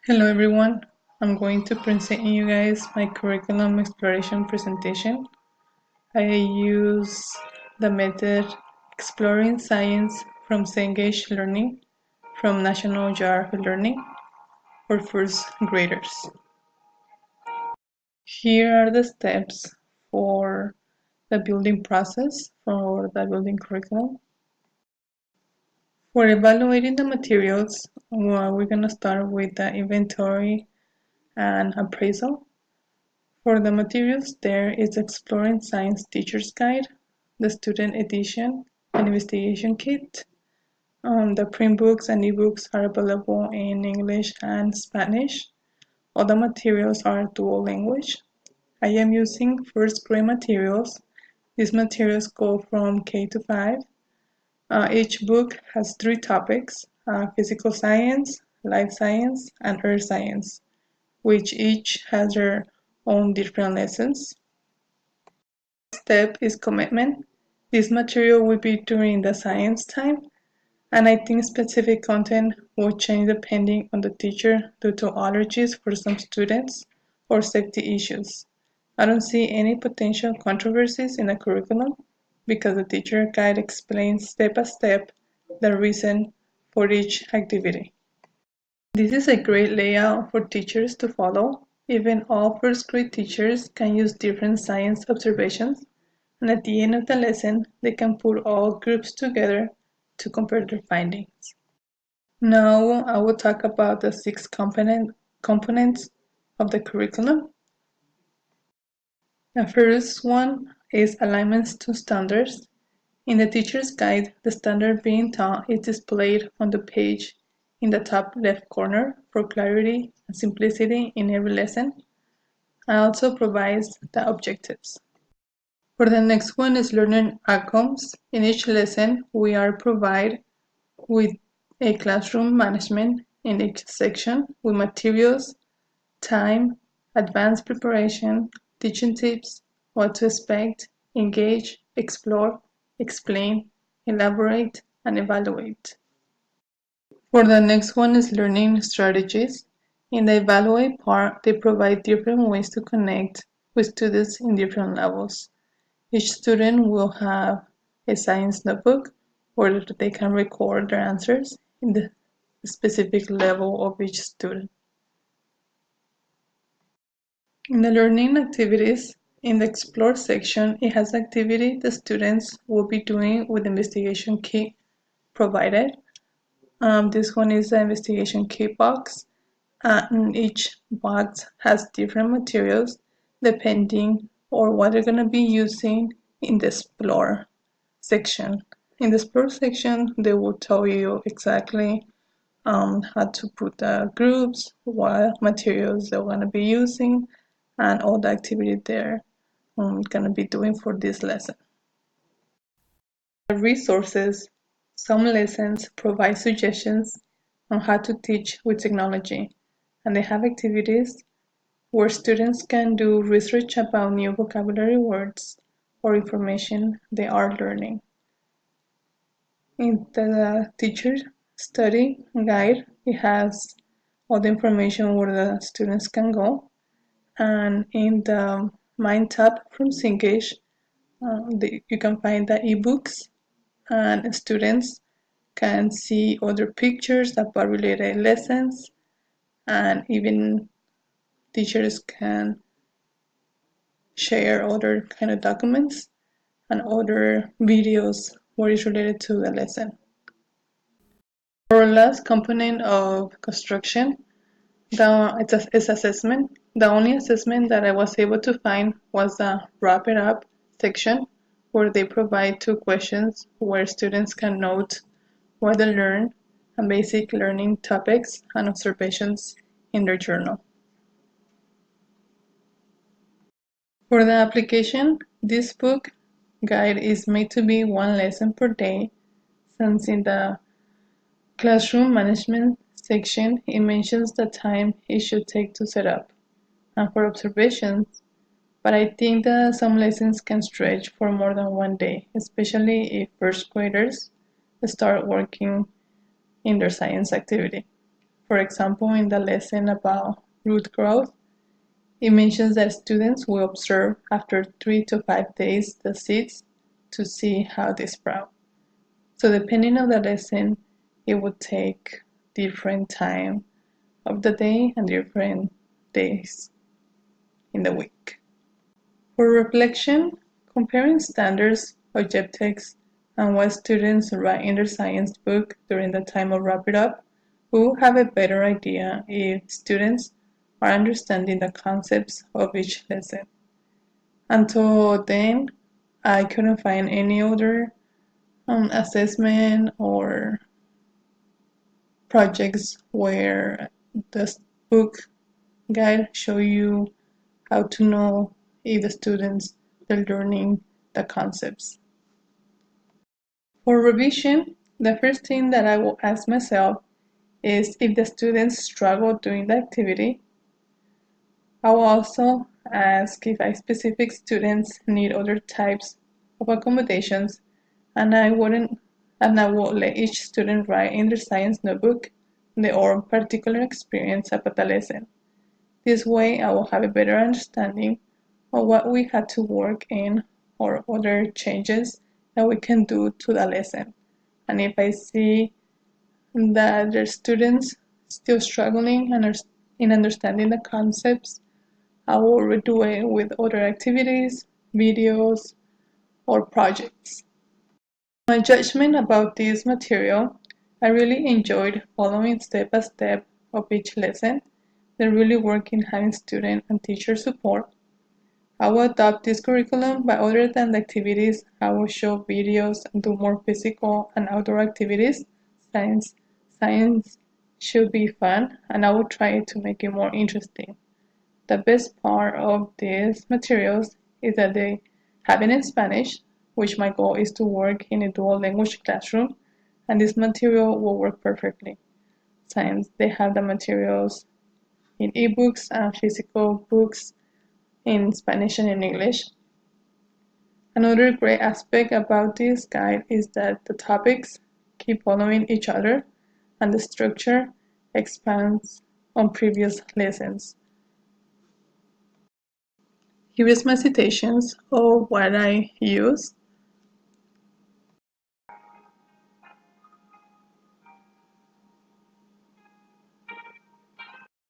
Hello everyone, I'm going to present you guys my curriculum exploration presentation. I use the method Exploring Science from Cengage Learning from National Geographic Learning for first graders. Here are the steps for the building process for the building curriculum. For evaluating the materials, we're going to start with the inventory and appraisal. For the materials, there is Exploring Science Teacher's Guide, the Student Edition, an investigation kit. The print books and ebooks are available in English and Spanish. All the materials are dual language. I am using first grade materials. These materials go from K to 5. Each book has 3 topics, physical science, life science, and earth science, which each has their own different lessons. Step is commitment. This material will be during the science time, and I think specific content will change depending on the teacher due to allergies for some students or safety issues. I don't see any potential controversies in the curriculum because the teacher guide explains step by step the reason for each activity. This is a great layout for teachers to follow. Even all first grade teachers can use different science observations, and at the end of the lesson, they can put all groups together to compare their findings. Now I will talk about the 6 components of the curriculum. The first one is alignments to standards. In the teacher's guide, the standard being taught is displayed on the page in the top left corner for clarity and simplicity in every lesson. It also provides the objectives. For the next one is learning outcomes. In each lesson, we are provided with a classroom management in each section with materials, time, advanced preparation, teaching tips, what to expect, engage, explore, explain, elaborate, and evaluate. For the next one is learning strategies. In the evaluate part, they provide different ways to connect with students in different levels. Each student will have a science notebook where they can record their answers in the specific level of each student. In the learning activities, in the Explore section, it has activity the students will be doing with the investigation kit provided. This one is the investigation kit box, and each box has different materials depending on what they're going to be using in the Explore section. In the Explore section, they will tell you exactly how to put the groups, what materials they're going to be using, and all the activity they're going to be doing for this lesson. The resources. Some lessons provide suggestions on how to teach with technology, and they have activities where students can do research about new vocabulary words or information they are learning. In the teacher study guide, it has all the information where the students can go, and in the Mind tab from Cengage, you can find the ebooks, and students can see other pictures about related lessons, and even teachers can share other kind of documents and other videos what is related to the lesson. Our last component of construction is assessment. The only assessment that I was able to find was the Wrap It Up section, where they provide 2 questions where students can note what they learned and basic learning topics and observations in their journal. For the application, this book guide is made to be 1 lesson per day, since in the classroom management section it mentions the time it should take to set up and for observations, but I think that some lessons can stretch for more than 1 day, especially if first graders start working in their science activity. For example, in the lesson about root growth, it mentions that students will observe after 3 to 5 days the seeds to see how they sprout. So depending on the lesson, it would take different time of the day and different days in the week. For reflection, comparing standards, objectives, and what students write in their science book during the time of Wrap It Up, we will have a better idea if students are understanding the concepts of each lesson. Until then, I couldn't find any other assessment or projects where the book guide show you how to know if the students are learning the concepts. For revision, the first thing that I will ask myself is if the students struggle doing the activity. I will also ask if specific students need other types of accommodations, and I will let each student write in their science notebook their own particular experience about the lesson. This way, I will have a better understanding of what we had to work in or other changes that we can do to the lesson. And if I see that the students still struggling in understanding the concepts, I will redo it with other activities, videos, or projects. My judgment about this material, I really enjoyed following step by step of each lesson. They really work in having student and teacher support. I will adopt this curriculum, but other than the activities, I will show videos and do more physical and outdoor activities. Science should be fun, and I will try to make it more interesting. The best part of these materials is that they have it in Spanish, which my goal is to work in a dual language classroom, and this material will work perfectly. Since they have the materials in ebooks and physical books in Spanish and in English. Another great aspect about this guide is that the topics keep following each other and the structure expands on previous lessons. Here is my citations of what I use.